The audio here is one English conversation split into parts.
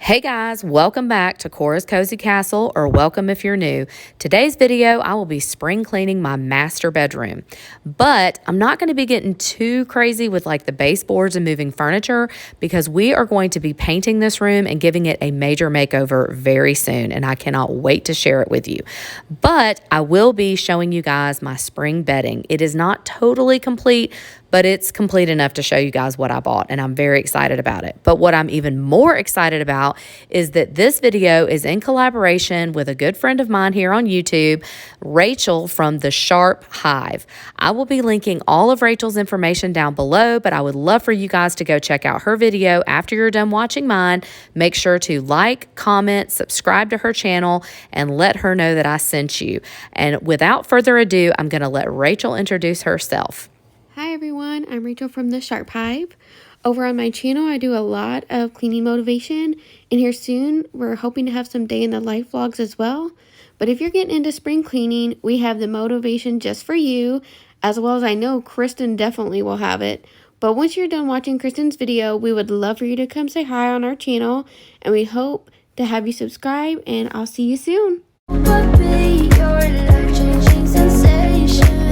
Hey guys, welcome back to Cora's Cozy Castle, or welcome if you're new. Today's video, I will be spring cleaning my master bedroom, but I'm not going to be getting too crazy with like the baseboards and moving furniture because we are going to be painting this room and giving it a major makeover very soon, and I cannot wait to share it with you. But I will be showing you guys my spring bedding. It is not totally complete, but it's complete enough to show you guys what I bought, and I'm very excited about it. But what I'm even more excited about is that this video is in collaboration with a good friend of mine here on YouTube, Rachel from the HIVE. I will be linking all of Rachel's information down below, but I would love for you guys to go check out her video after you're done watching mine. Make sure to like, comment, subscribe to her channel, and let her know that I sent you. And without further ado, I'm going to let Rachel introduce herself. Hi everyone, I'm Rachel from the HIVE. Over on my channel, I do a lot of cleaning motivation, and here soon, we're hoping to have some day in the life vlogs as well. But if you're getting into spring cleaning, we have the motivation just for you, as well as I know Kristen definitely will have it. But once you're done watching Kristen's video, we would love for you to come say hi on our channel, and we hope to have you subscribe, and I'll see you soon. What be your life-changing sensation?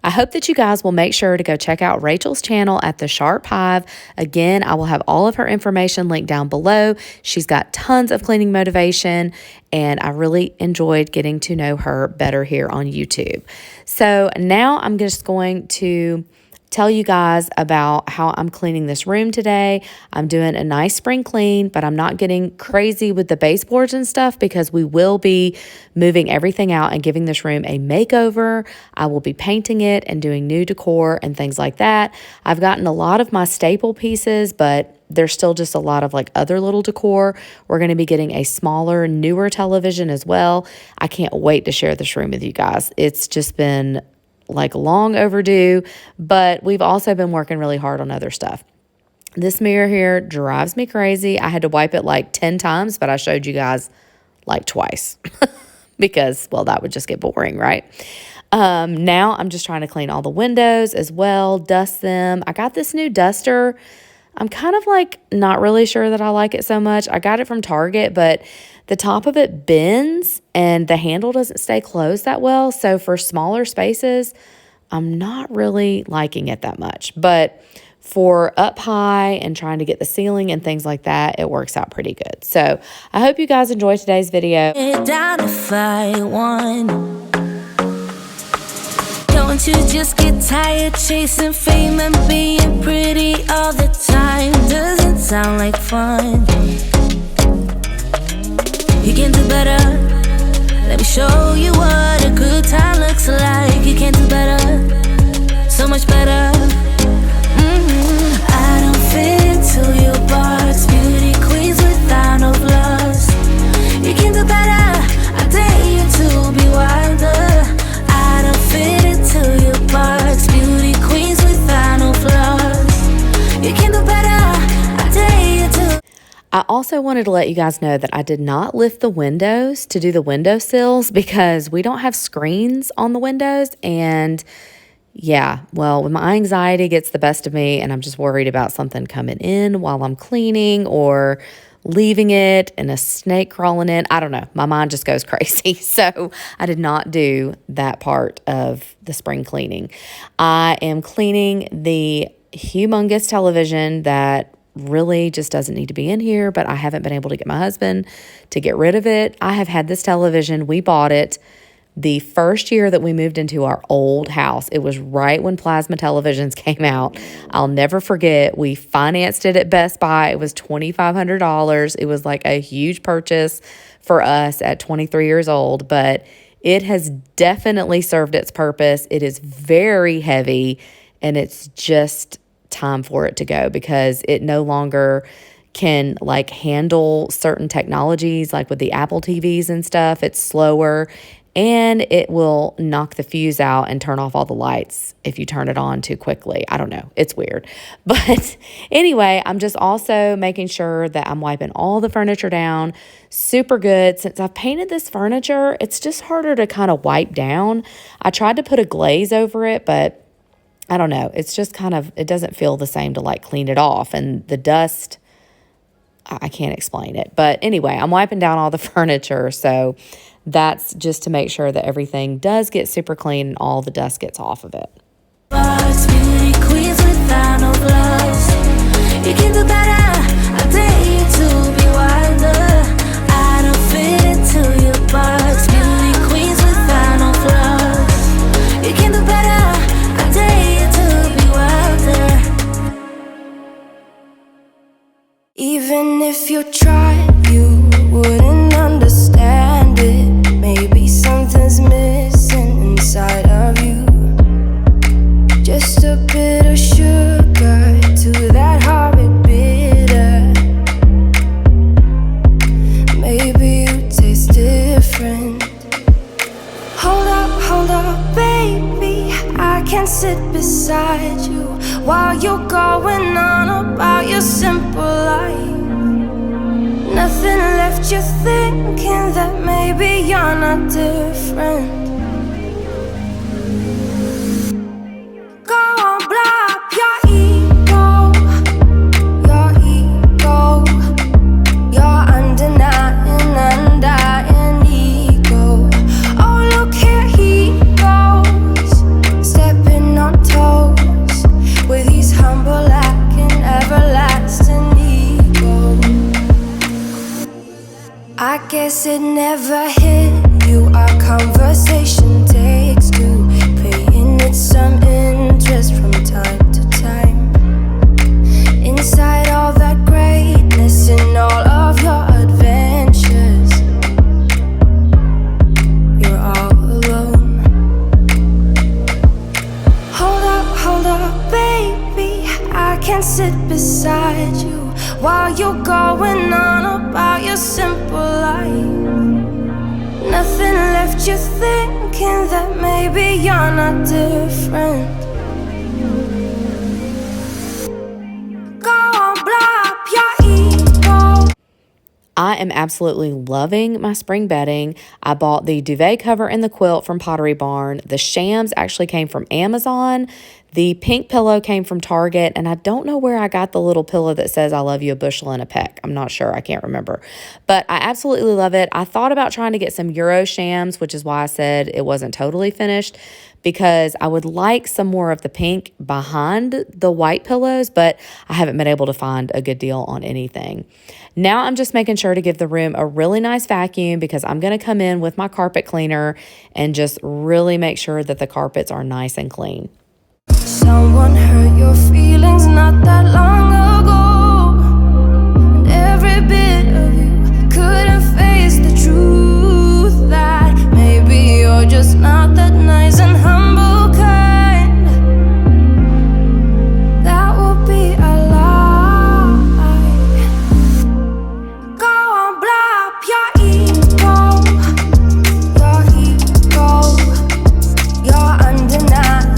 I hope that you guys will make sure to go check out Rachel's channel at the HIVE. Again, I will have all of her information linked down below. She's got tons of cleaning motivation, and I really enjoyed getting to know her better here on YouTube. So now I'm just going to tell you guys about how I'm cleaning this room today. I'm doing a nice spring clean, but I'm not getting crazy with the baseboards and stuff because we will be moving everything out and giving this room a makeover. I will be painting it and doing new decor and things like that. I've gotten a lot of my staple pieces, but there's still just a lot of like other little decor. We're going to be getting a smaller, newer television as well. I can't wait to share this room with you guys. It's just been like long overdue, but we've also been working really hard on other stuff. This mirror here drives me crazy. I had to wipe it like 10 times, but I showed you guys like twice because, well, that would just get boring, right? Now I'm just trying to clean all the windows as well, dust them. I got this new duster. I'm kind of like not really sure that I like it so much. I got it from Target, but the top of it bends and the handle doesn't stay closed that well. So for smaller spaces, I'm not really liking it that much. But for up high and trying to get the ceiling and things like that, it works out pretty good. So I hope you guys enjoy today's video. Down if I won. Don't you just get tired chasing fame and being pretty all the time? Doesn't sound like fun. You can do better. Let me show you what a good time looks like. You can do better, so much better. I don't fit into your box. Beauty queens without no flaws. You can do better. I dare you to be wilder. I don't fit into your box. Beauty queens without no flaws. You can do better. I dare you to. I also wanted to let you guys know that I did not lift the windows to do the windowsills because we don't have screens on the windows. And yeah, well, when my anxiety gets the best of me and I'm just worried about something coming in while I'm cleaning or leaving it and a snake crawling in, I don't know, my mind just goes crazy. So I did not do that part of the spring cleaning. I am cleaning the humongous television that really just doesn't need to be in here, but I haven't been able to get my husband to get rid of it. I have had this television. We bought it the first year that we moved into our old house. It was right when plasma televisions came out. I'll never forget. We financed it at Best Buy. It was $2,500. It was like a huge purchase for us at 23 years old, but it has definitely served its purpose. It is very heavy, and it's just time for it to go because it no longer can like handle certain technologies like with the Apple TVs and stuff. It's slower, and it will knock the fuse out and turn off all the lights if you turn it on too quickly. I don't know. It's weird. But anyway, I'm just also making sure that I'm wiping all the furniture down super good. Since I've painted this furniture, it's just harder to kind of wipe down. I tried to put a glaze over it, but I don't know. It's just kind of, it doesn't feel the same to like clean it off. And the dust, I can't explain it. But anyway, I'm wiping down all the furniture. So that's just to make sure that everything does get super clean and all the dust gets off of it. Beauty queens without no gloves. You can do better. I dare you to be wilder. I don't fit into your box. Beauty queens without no flaws. You can do better. I dare you to be wilder. Even if you tried, you wouldn't understand it. Maybe something's missing inside of you. Just a bit of sugar to that horrid bitter. Maybe you taste different. Hold up, baby. I can sit beside you while you're going on about your simple life. Nothing left you thinking that maybe you're not different. I guess it never hit you. Our conversation takes two, paying it some interest from time to time. Inside all that greatness and all of your adventures, you're all alone. Hold up, baby. I can sit beside you while you're going on about your simple life. Nothing left you thinking that maybe you're not different. Go on, blow up your ego. I am absolutely loving my spring bedding. I bought the duvet cover and the quilt from Pottery Barn. The shams actually came from Amazon. The pink pillow came from Target, and I don't know where I got the little pillow that says I love you a bushel and a peck. I'm not sure. I can't remember. But I absolutely love it. I thought about trying to get some Euro shams, which is why I said it wasn't totally finished, because I would like some more of the pink behind the white pillows, but I haven't been able to find a good deal on anything. Now I'm just making sure to give the room a really nice vacuum because I'm going to come in with my carpet cleaner and just really make sure that the carpets are nice and clean. Someone hurt your feelings not that long ago, and every bit of you couldn't face the truth that maybe you're just not that nice and humble kind. That would be a lie. Go on, blow up your ego, your undeniable.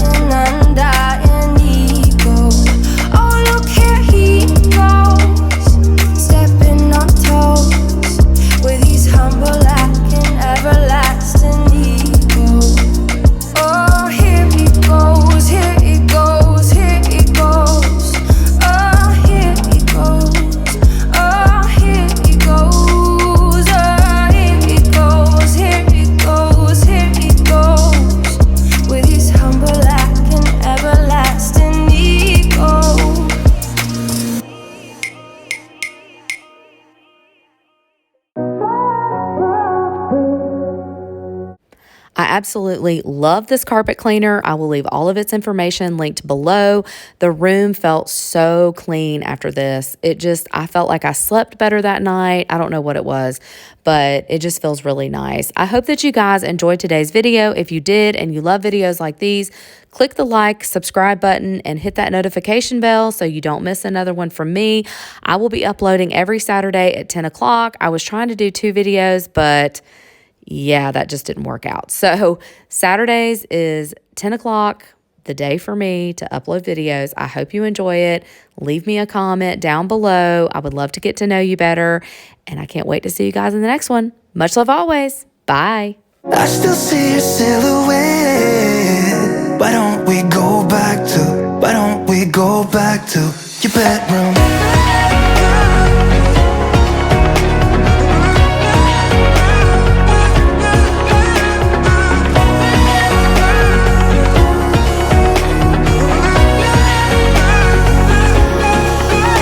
I absolutely love this carpet cleaner. I will leave all of its information linked below. The room felt so clean after this. I felt like I slept better that night. I don't know what it was, but it just feels really nice. I hope that you guys enjoyed today's video. If you did and you love videos like these, click the like, subscribe button, and hit that notification bell so you don't miss another one from me. I will be uploading every Saturday at 10 o'clock. I was trying to do 2 videos, but yeah, that just didn't work out. So Saturdays is 10 o'clock, the day for me to upload videos. I hope you enjoy it. Leave me a comment down below. I would love to get to know you better. And I can't wait to see you guys in the next one. Much love always. Bye. I still see your silhouette. Why don't we go back to go back to your bedroom?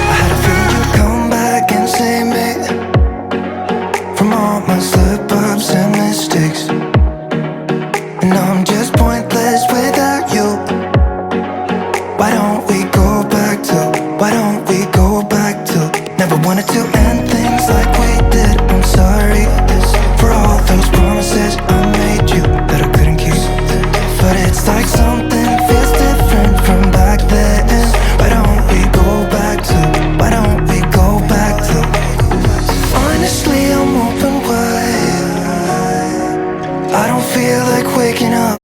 I had a feeling you'd come back and save me from all my slip-ups and mistakes. And now I'm just pointless without you. Why don't we go back to, why don't we go back to, never wanted to end